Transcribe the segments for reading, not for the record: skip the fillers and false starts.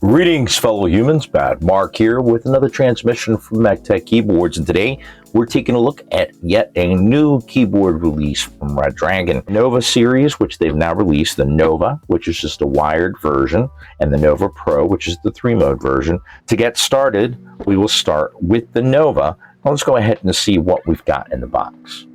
Greetings, fellow humans. Bad Mark here with another transmission from Metre Keyboards, and today we're taking a look at yet a new keyboard release from Redragon. Nova series, which they've now released, the Nova, which is just a wired version, and the Nova Pro, which is the 3-mode version. To get started, we will start with the Nova. Now let's go ahead and see what we've got in the box.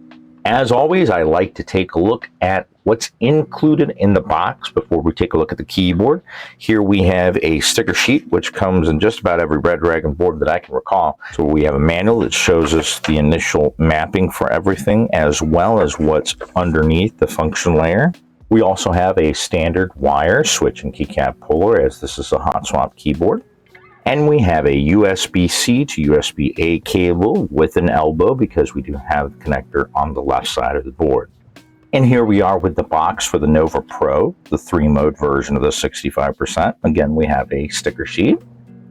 As always, I like to take a look at what's included in the box before we take a look at the keyboard. Here we have a sticker sheet, which comes in just about every Redragon board that I can recall. So we have a manual that shows us the initial mapping for everything, as well as what's underneath the function layer. We also have a standard wire switch and keycap puller, as this is a hot swap keyboard. And we have a USB-C to USB-A cable with an elbow, because we do have the connector on the left side of the board. And here we are with the box for the Nova Pro, the 3-mode version of the 65%. Again, we have a sticker sheet.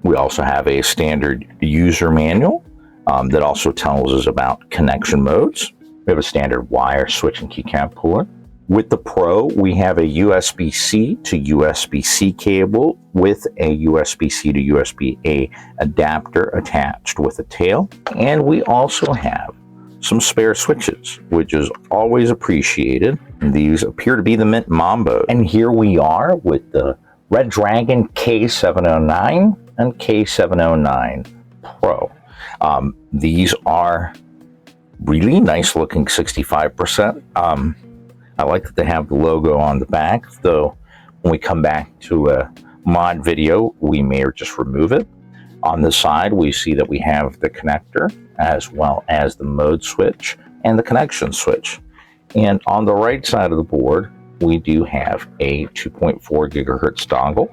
We also have a standard user manual that also tells us about connection modes. We have a standard wire switch and keycap puller. With the Pro, we have a USB-C to USB-C cable with a USB-C to USB-A adapter attached with a tail. And we also have some spare switches, which is always appreciated. These appear to be the Mint Mambo. And here we are with the Redragon K709 and K709 Pro. These are really nice looking 65%. I like that they have the logo on the back, though when we come back to a mod video, we may just remove it. On the side, we see that we have the connector, as well as the mode switch and the connection switch. And on the right side of the board, we do have a 2.4 gigahertz dongle.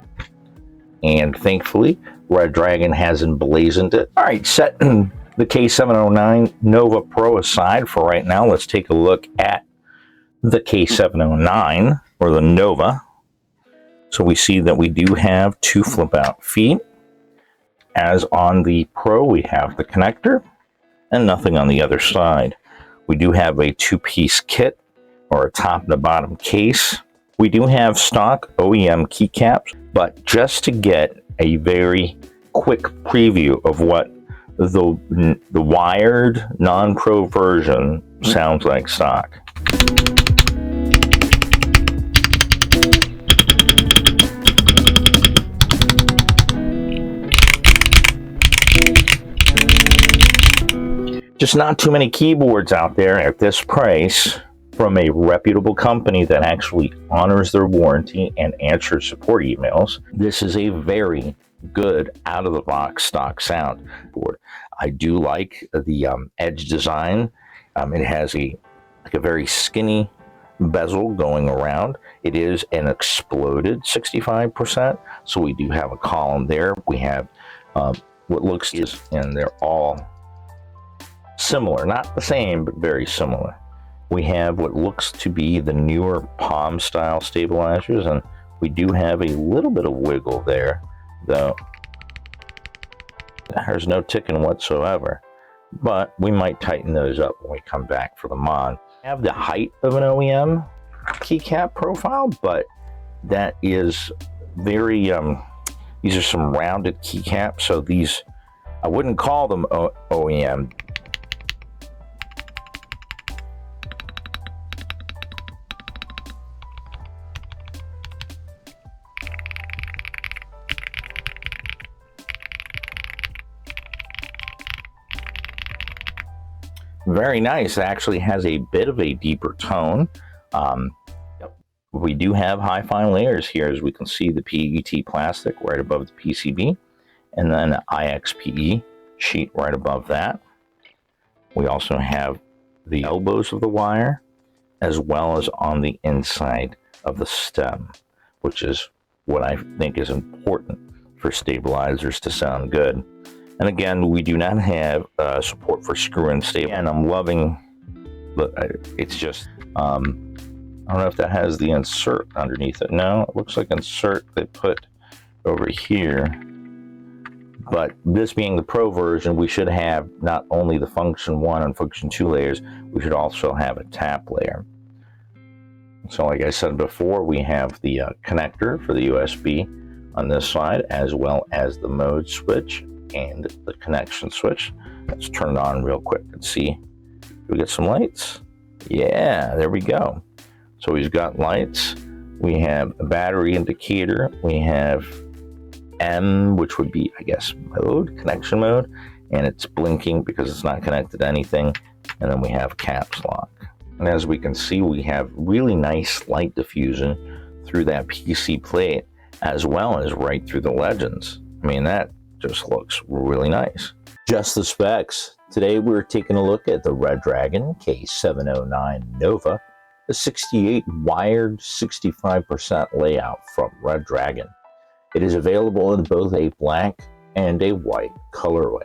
And thankfully, Redragon has emblazoned it. All right, setting the K709 Nova Pro aside for right now, let's take a look at the K709, or the Nova. So we see that we do have 2 flip-out feet. As on the Pro, we have the connector and nothing on the other side. We do have a 2-piece kit, or a top and a bottom case. We do have stock OEM keycaps, but just to get a very quick preview of what the wired non-Pro version sounds like stock. Just not too many keyboards out there at this price from a reputable company that actually honors their warranty and answers support emails. This is a very good out-of-the-box stock sound board. I do like the edge design. It has a very skinny bezel going around. It is an exploded 65%, so we do have a column there. We have what looks is, and they're all similar, not the same, but very similar. We have what looks to be the newer palm style stabilizers, and we do have a little bit of wiggle there, though there's no ticking whatsoever, but we might tighten those up when we come back for the mod. We have the height of an OEM keycap profile, but that is very these are some rounded keycaps, so these, I wouldn't call them OEM. Very nice. It actually has a bit of a deeper tone. We do have high fine layers here, as we can see the PET plastic right above the PCB, and then an IXPE sheet right above that. We also have the elbows of the wire, as well as on the inside of the stem, which is what I think is important for stabilizers to sound good. And again, we do not have support for screw-in stable. And I'm loving, but it's just, I don't know if that has the insert underneath it. No, it looks like insert they put over here. But this being the Pro version, we should have not only the function 1 and function 2 layers, we should also have a tap layer. So like I said before, we have the connector for the USB. on this side, as well as the mode switch and the connection switch. Let's turn it on real quick and see. Do we get some lights? Yeah, there we go. So he's got lights. We have a battery indicator. We have M, which would be, I guess, mode, connection mode, and it's blinking because it's not connected to anything. And then we have caps lock. And as we can see, we have really nice light diffusion through that PC plate, as well as right through the legends. I mean, that just looks really nice. Just the specs. Today we're taking a look at the Redragon K709 Nova, a 68 wired 65% layout from Redragon. It is available in both a black and a white colorway.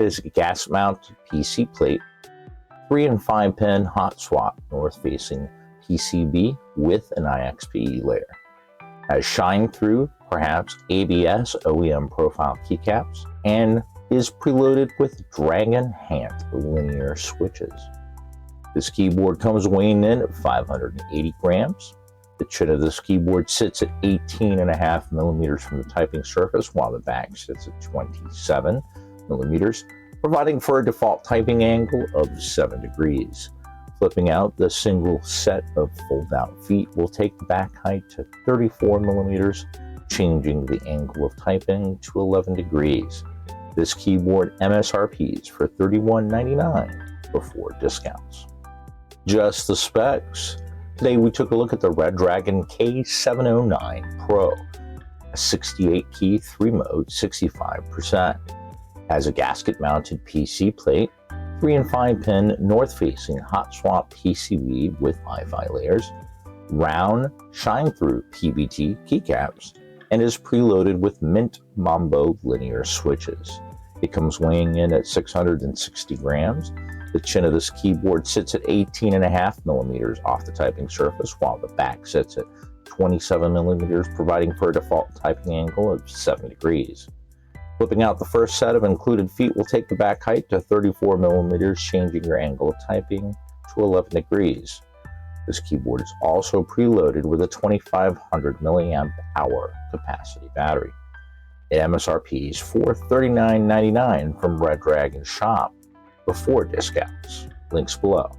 It is a gas mounted PC plate, 3 and 5 pin hot swap north facing PCB with an IXPE layer. Has shine through, perhaps ABS OEM profile keycaps, and is preloaded with Dragon hand linear switches. This keyboard comes weighing in at 580 grams. The chin of this keyboard sits at 18.5 millimeters from the typing surface, while the back sits at 27 millimeters, providing for a default typing angle of 7 degrees. Flipping out the single set of fold-out feet will take the back height to 34 millimeters, changing the angle of typing to 11 degrees. This keyboard MSRPs for $31.99 before discounts. Just the specs. Today we took a look at the Redragon K709 Pro, a 68 key 3-mode 65%. Has a gasket mounted PC plate, 3 and 5 pin north facing hot swap PCB with Wi-Fi layers, round shine through PBT keycaps, and is preloaded with Mint Mambo linear switches. It comes weighing in at 660 grams. The chin of this keyboard sits at 18.5 millimeters off the typing surface, while the back sits at 27 millimeters, providing for a default typing angle of 7 degrees. Flipping out the first set of included feet will take the back height to 34 millimeters, changing your angle of typing to 11 degrees. This keyboard is also preloaded with a 2500 milliamp hour capacity battery. It MSRPs for $39.99 from Redragon Shop before discounts. Links below.